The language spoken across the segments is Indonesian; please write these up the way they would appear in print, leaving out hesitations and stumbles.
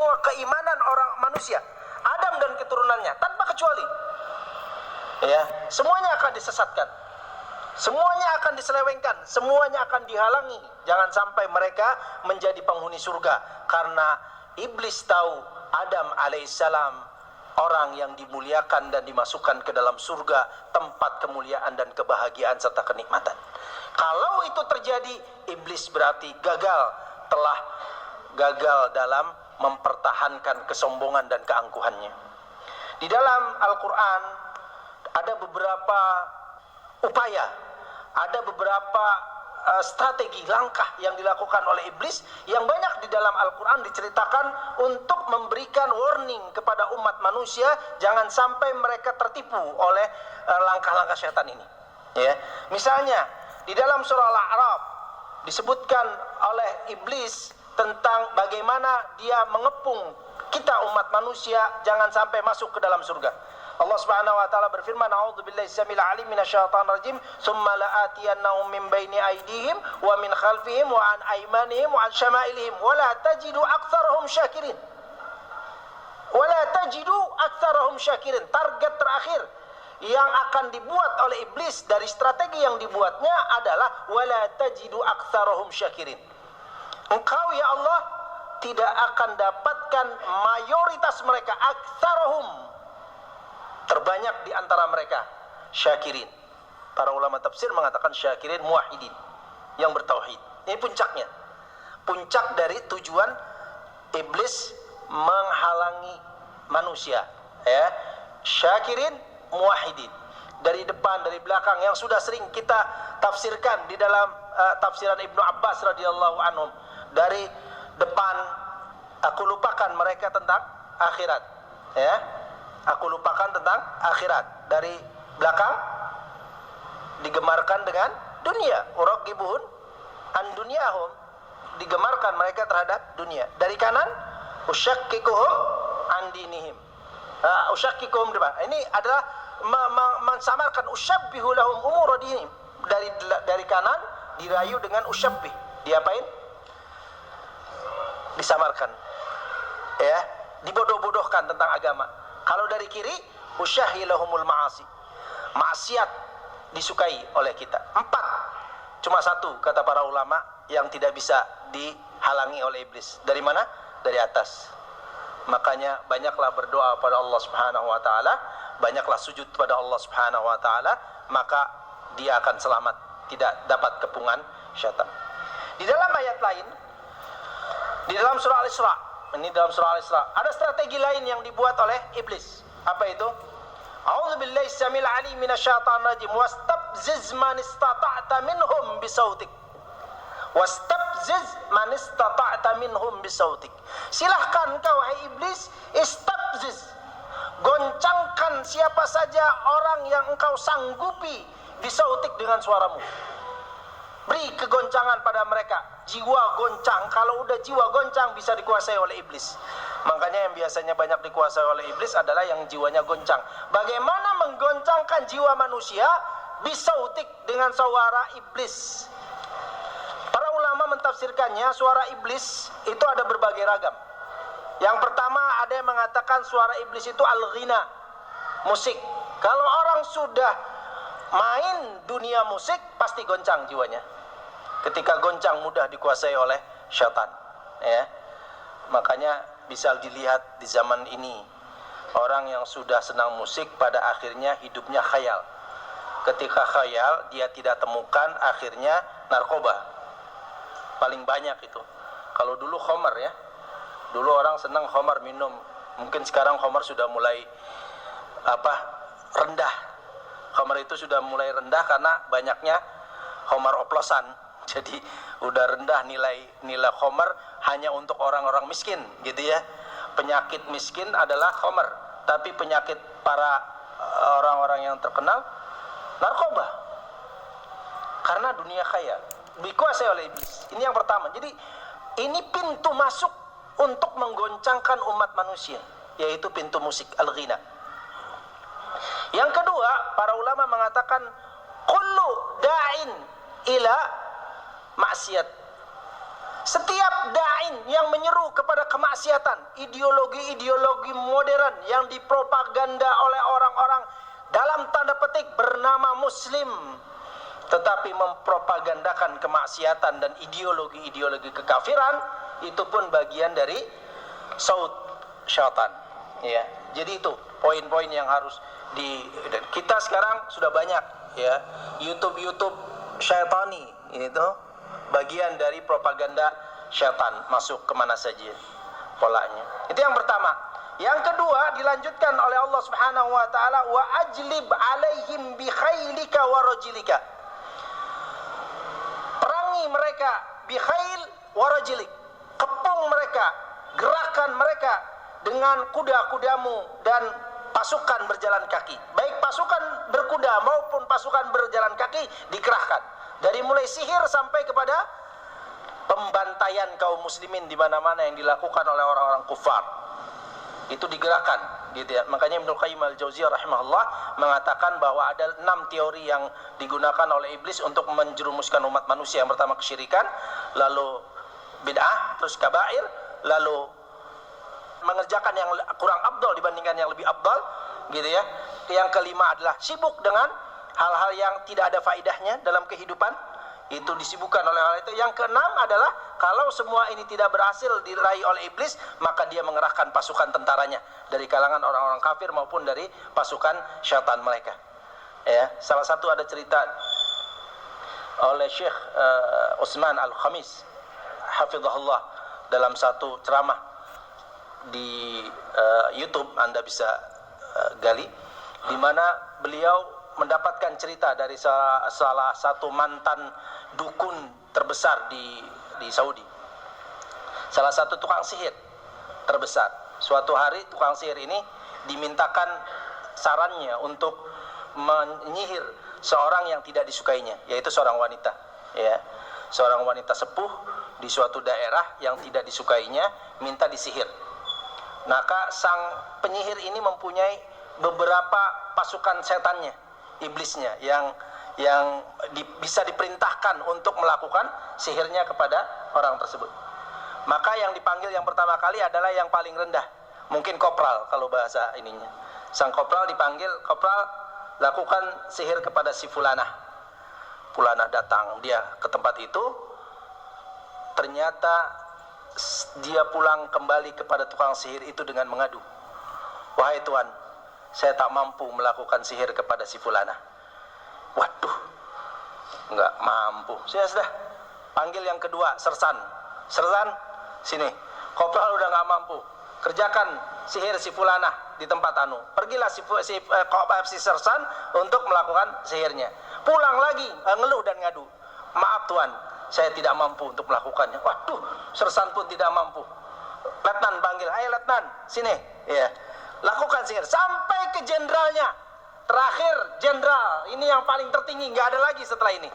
semua keimanan orang manusia, Adam dan keturunannya, tanpa kecuali. Ya, semuanya akan disesatkan. Semuanya akan diselewengkan, semuanya akan dihalangi. Jangan sampai mereka menjadi penghuni surga. Karena iblis tahu Adam alaihissalam orang yang dimuliakan dan dimasukkan ke dalam surga, tempat kemuliaan dan kebahagiaan serta kenikmatan. Kalau itu terjadi, iblis berarti telah gagal dalam mempertahankan kesombongan dan keangkuhannya. Di dalam Al-Quran ada beberapa upaya, ada beberapa strategi, langkah yang dilakukan oleh iblis yang banyak di dalam Al-Quran diceritakan untuk memberikan warning kepada umat manusia jangan sampai mereka tertipu oleh langkah-langkah syaitan ini. Ya, misalnya di dalam surah Al-A'raf disebutkan oleh iblis tentang bagaimana dia mengepung kita umat manusia jangan sampai masuk ke dalam surga. Allah Subhanahu wa taala berfirman, "A'udzubillahi samil alim minasyaitonir rajim, tsumma la'atiyannahum min baini aydihim wa min khalfihim wa an aymanihim wa an syama'ilihim wa la tajidu aktsarahum syakirin." Wa la tajidu aktsarahum syakirin. Target terakhir yang akan dibuat oleh iblis dari strategi yang dibuatnya adalah wa la tajidu aktsarahum syakirin. Engkau ya Allah tidak akan dapatkan mayoritas mereka, aktsarahum, terbanyak di antara mereka syakirin. Para ulama tafsir mengatakan syakirin muwahhidin, yang bertauhid. Ini puncaknya. Puncak dari tujuan iblis menghalangi manusia, ya. Syakirin muwahhidin. Dari depan, dari belakang, yang sudah sering kita tafsirkan di dalam tafsiran Ibnu Abbas radhiyallahu anhum. Dari depan, aku lupakan mereka tentang akhirat, ya. Aku lupakan tentang akhirat. Dari belakang digemarkan dengan dunia. Uraqibuhun an dunyahum, digemarkan mereka terhadap dunia. Dari kanan usyakkikuhum an dinihim. Usyakkikuhum di mana? Ini adalah mensamarkan usyabbihu lahum umur dinihim. Dari kanan dirayu dengan usyabbih. Diapain? Disamarkan. Ya, dibodoh-bodohkan tentang agama. Kalau dari kiri, usyahilahumul ma'asi. Maksiat disukai oleh kita. 4. Cuma 1 kata para ulama yang tidak bisa dihalangi oleh iblis. Dari mana? Dari atas. Makanya banyaklah berdoa pada Allah Subhanahu wa taala, banyaklah sujud pada Allah Subhanahu wa taala, maka dia akan selamat, tidak dapat kepungan syaitan. Di dalam ayat lain, di dalam surah Al-Isra, ini dalam surah Al-Isra, ada strategi lain yang dibuat oleh iblis. Apa itu? A'udzubillahi samil alim minasyaitonir rajim, wastabziz man istata'ta minhum bisautik. Wastabziz man istata'ta minhum bisautik. Silahkan kau hai iblis, istabziz, goncangkan siapa saja orang yang engkau sanggupi bisautik dengan suaramu. Beri kegoncangan pada mereka. Jiwa goncang. Kalau udah jiwa goncang bisa dikuasai oleh iblis. Makanya yang biasanya banyak dikuasai oleh iblis adalah yang jiwanya goncang. Bagaimana menggoncangkan jiwa manusia? Bisautik, dengan suara iblis. Para ulama mentafsirkannya, suara iblis itu ada berbagai ragam. Yang pertama ada yang mengatakan suara iblis itu al-ghina, musik. Kalau orang sudah main dunia musik pasti goncang jiwanya. Ketika goncang mudah dikuasai oleh syaitan, ya. Makanya bisa dilihat di zaman ini orang yang sudah senang musik pada akhirnya hidupnya khayal. Ketika khayal dia tidak temukan, akhirnya narkoba. Paling banyak itu. Kalau dulu khamar, ya. Dulu orang senang khamar, minum. Mungkin sekarang khamar sudah mulai rendah. Khamar itu sudah mulai rendah karena banyaknya khamar oplosan. Jadi udah rendah nilai khamar hanya untuk orang-orang miskin, gitu ya. Penyakit miskin adalah khamar, tapi penyakit para orang-orang yang terkenal narkoba. Karena dunia khayal dikuasai oleh iblis. Ini yang pertama. Jadi ini pintu masuk untuk menggoncangkan umat manusia, yaitu pintu musik al-ghina. Yang kedua, para ulama mengatakan kullu da'in ila maksiat. Setiap da'in yang menyeru kepada kemaksiatan, ideologi-ideologi modern yang dipropaganda oleh orang-orang dalam tanda petik bernama muslim, tetapi mempropagandakan kemaksiatan dan ideologi-ideologi kekafiran, itu pun bagian dari saut syaitan. Ya, jadi itu poin-poin yang harus kita sekarang sudah banyak ya, YouTube syaitani, itu bagian dari propaganda syaitan, masuk kemana saja polanya. Itu yang pertama. Yang kedua dilanjutkan oleh Allah Subhanahu wa taala, wa ajlib alaihim bi khailika wa rajilika. Perangi mereka bi khail wa rajilik. Kepung mereka, gerakan mereka dengan kuda-kudamu dan pasukan berjalan kaki. Baik pasukan berkuda maupun pasukan berjalan kaki dikerahkan. Dari mulai sihir sampai kepada pembantaian kaum muslimin di mana-mana yang dilakukan oleh orang-orang kufar. Itu digerakkan, gitu ya. Makanya Ibnu Qayyim al-Jauziyah rahimahullah mengatakan bahwa ada 6 teori yang digunakan oleh iblis untuk menjerumuskan umat manusia. Yang pertama kesyirikan, lalu bid'ah, terus kabair, lalu mengerjakan yang kurang afdal dibandingkan yang lebih afdal, gitu ya. Yang kelima adalah sibuk dengan hal-hal yang tidak ada faedahnya dalam kehidupan, itu disibukkan oleh hal itu. Yang keenam adalah kalau semua ini tidak berhasil diraih oleh iblis, maka dia mengerahkan pasukan tentaranya dari kalangan orang-orang kafir maupun dari pasukan syaitan mereka. Ya, salah satu ada cerita oleh Syekh Utsman Al-Khamis hafizahullah dalam satu ceramah di YouTube, Anda bisa gali, di mana beliau mendapatkan cerita dari salah satu mantan dukun terbesar di Saudi, salah satu tukang sihir terbesar. Suatu hari tukang sihir ini dimintakan sarannya untuk menyihir seorang yang tidak disukainya, yaitu seorang wanita, ya, seorang wanita sepuh di suatu daerah yang tidak disukainya, minta disihir. Maka sang penyihir ini mempunyai beberapa pasukan setannya, iblisnya, yang bisa diperintahkan untuk melakukan sihirnya kepada orang tersebut. Maka yang dipanggil yang pertama kali adalah yang paling rendah, mungkin kopral kalau bahasa ininya. Sang kopral dipanggil, kopral lakukan sihir kepada si fulanah. Fulanah datang, dia ke tempat itu, ternyata dia pulang kembali kepada tukang sihir itu dengan mengadu, wahai tuan, saya tak mampu melakukan sihir kepada si fulanah. Waduh, nggak mampu. Sudah, panggil yang kedua, sersan, sini, kopral udah nggak mampu, kerjakan sihir si fulanah di tempat anu. Pergilah si sersan untuk melakukan sihirnya. Pulang lagi, ngeluh dan ngadu, maaf tuan, saya tidak mampu untuk melakukannya. Waduh, sersan pun tidak mampu. Letnan panggil, ayo letnan, sini, ya, lakukan sihir sampai ke jenderalnya. Terakhir jenderal, ini yang paling tertinggi, nggak ada lagi setelah ini.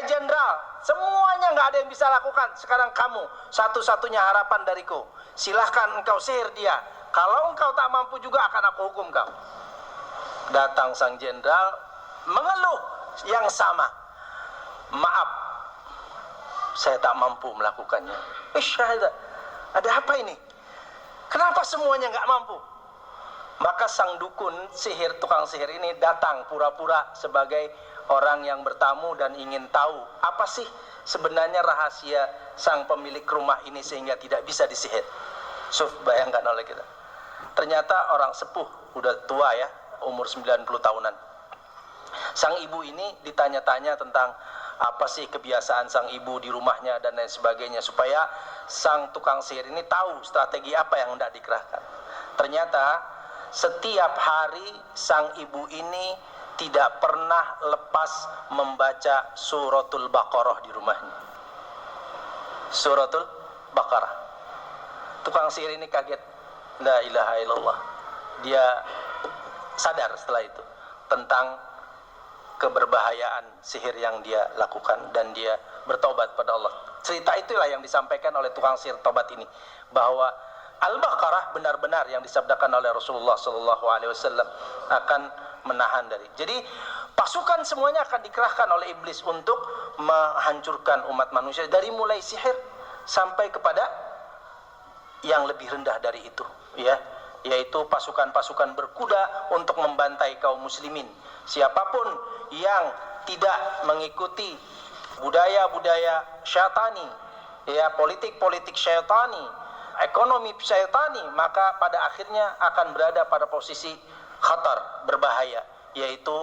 Jenderal, semuanya nggak ada yang bisa lakukan. Sekarang kamu satu-satunya harapan dariku. Silahkan engkau sihir dia. Kalau engkau tak mampu juga akan aku hukum kau. Datang sang jenderal mengeluh yang sama. Maaf, saya tak mampu melakukannya. Ada apa ini? Kenapa semuanya nggak mampu? Maka sang dukun sihir, tukang sihir ini datang pura-pura sebagai orang yang bertamu dan ingin tahu apa sih sebenarnya rahasia sang pemilik rumah ini sehingga tidak bisa disihir. Bayangkan oleh kita. Ternyata orang sepuh, udah tua ya, umur 90 tahunan. Sang ibu ini ditanya-tanya tentang apa sih kebiasaan sang ibu di rumahnya dan lain sebagainya, supaya sang tukang sihir ini tahu strategi apa yang hendak dikerahkan. Ternyata setiap hari sang ibu ini tidak pernah lepas membaca suratul Baqarah di rumahnya. Suratul Baqarah. Tukang sihir ini kaget. La ilaha illallah. Dia sadar setelah itu tentang keberbahayaan sihir yang dia lakukan dan dia bertobat pada Allah. Cerita itulah yang disampaikan oleh tukang sihir tobat ini, bahwa Al-Baqarah benar-benar yang disabdakan oleh Rasulullah SAW akan menahan dari. Jadi pasukan semuanya akan dikerahkan oleh iblis untuk menghancurkan umat manusia, dari mulai sihir sampai kepada yang lebih rendah dari itu, ya, yaitu pasukan-pasukan berkuda untuk membantai kaum muslimin. Siapapun yang tidak mengikuti budaya-budaya syaitani, ya, politik-politik syaitani, ekonomi syaitani, maka pada akhirnya akan berada pada posisi khatar, berbahaya, yaitu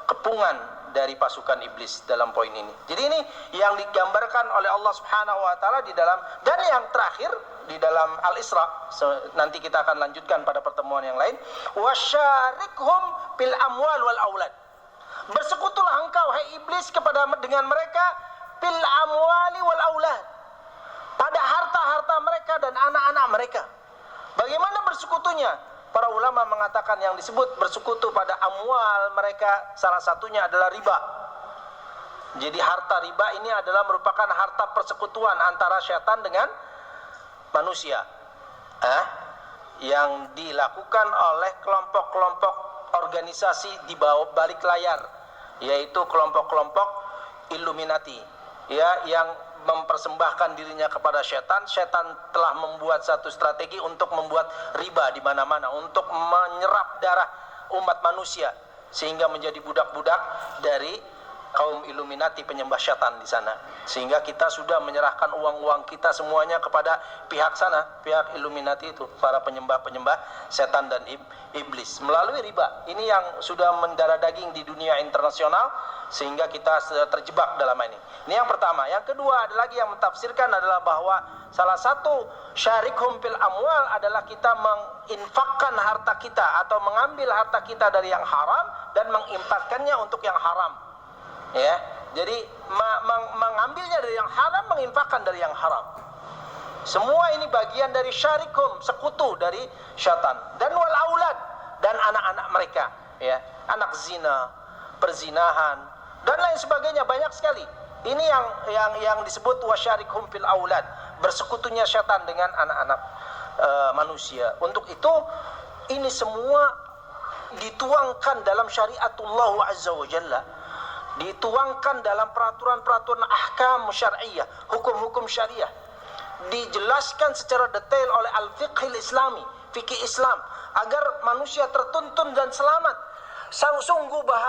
kepungan dari pasukan iblis dalam poin ini. Jadi ini yang digambarkan oleh Allah Subhanahu wa taala di dalam, dan yang terakhir di dalam Al-Isra, nanti kita akan lanjutkan pada pertemuan yang lain, wasyarikhum fil amwal wal aulad. Bersekutulah engkau hai iblis dengan mereka fil amwali wal aulad, pada harta-harta mereka dan anak-anak mereka. Bagaimana bersekutunya? Para ulama mengatakan yang disebut bersekutu pada amwal mereka salah satunya adalah riba. Jadi harta riba ini adalah merupakan harta persekutuan antara syaitan dengan manusia, yang dilakukan oleh kelompok-kelompok organisasi di balik layar, yaitu kelompok-kelompok Illuminati, ya, yang mempersembahkan dirinya kepada syaitan. Syaitan telah membuat satu strategi untuk membuat riba di mana-mana, untuk menyerap darah umat manusia sehingga menjadi budak-budak dari kaum Illuminati, penyembah syaitan di sana. Sehingga kita sudah menyerahkan uang-uang kita semuanya kepada pihak sana, pihak Illuminati itu, para penyembah-penyembah setan dan iblis melalui riba. Ini yang sudah mendarah daging di dunia internasional sehingga kita terjebak dalam ini. Ini yang pertama. Yang kedua ada lagi yang mentafsirkan adalah bahwa salah satu syarikhum fil amwal adalah kita menginfakkan harta kita atau mengambil harta kita dari yang haram dan menginfakkannya untuk yang haram. Ya, jadi mengambilnya dari yang haram, menginfakkan dari yang haram. Semua ini bagian dari syarikum, sekutu dari syaitan. Dan wal aulad, dan anak-anak mereka, ya, anak zina, perzinahan dan lain sebagainya, banyak sekali. Ini yang disebut wasyarikhum fil aulad, bersekutunya syaitan dengan anak-anak manusia. Untuk itu ini semua dituangkan dalam syariatullah azza wa jalla, dituangkan dalam peraturan-peraturan ahkam syar'iyyah, hukum-hukum syariah, dijelaskan secara detail oleh al-fiqhil islami, fikih Islam, agar manusia tertuntun dan selamat. Sungguh bahagia